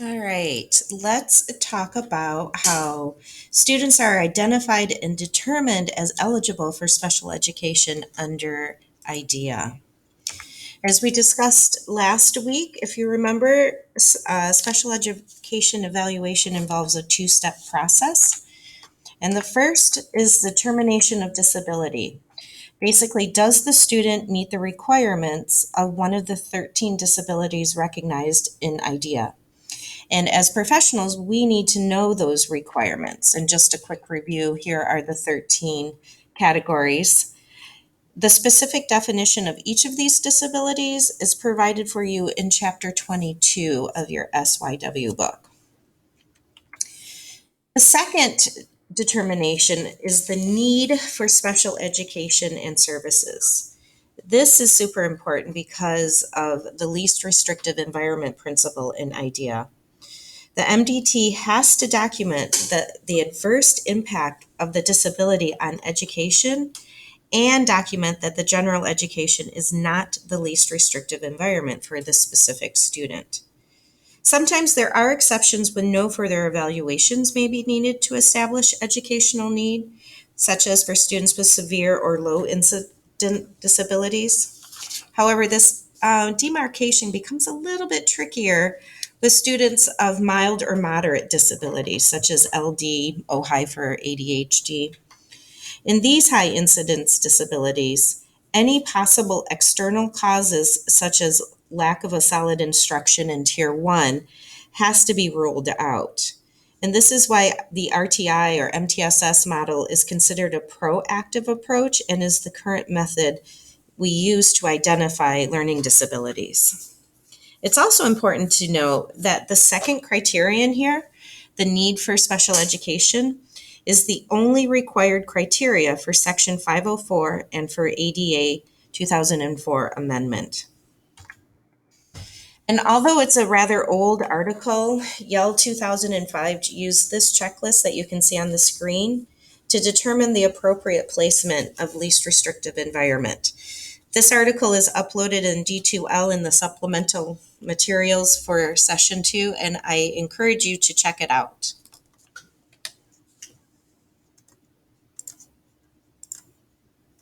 All right, let's talk about how students are identified and determined as eligible for special education under IDEA. As we discussed last week, if you remember, special education evaluation involves a two-step process. And the first is determination of disability. Basically, does the student meet the requirements of one of the 13 disabilities recognized in IDEA? And as professionals, we need to know those requirements. And just a quick review, here are the 13 categories. The specific definition of each of these disabilities is provided for you in Chapter 22 of your SYW book. The second determination is the need for special education and services. This is super important because of the least restrictive environment principle in IDEA. The MDT has to document the adverse impact of the disability on education and document that the general education is not the least restrictive environment for the specific student. Sometimes there are exceptions when no further evaluations may be needed to establish educational need, such as for students with severe or low incident disabilities. However, this demarcation becomes a little bit trickier with students of mild or moderate disabilities, such as LD, OHI for ADHD. In these high incidence disabilities, any possible external causes, such as lack of a solid instruction in Tier 1, has to be ruled out. And this is why the RTI or MTSS model is considered a proactive approach and is the current method we use to identify learning disabilities. It's also important to note that the second criterion here, the need for special education, is the only required criteria for Section 504 and for ADA 2004 amendment. And although it's a rather old article, Yale 2005 used this checklist that you can see on the screen to determine the appropriate placement of least restrictive environment. This article is uploaded in D2L in the supplemental materials for session 2, and I encourage you to check it out.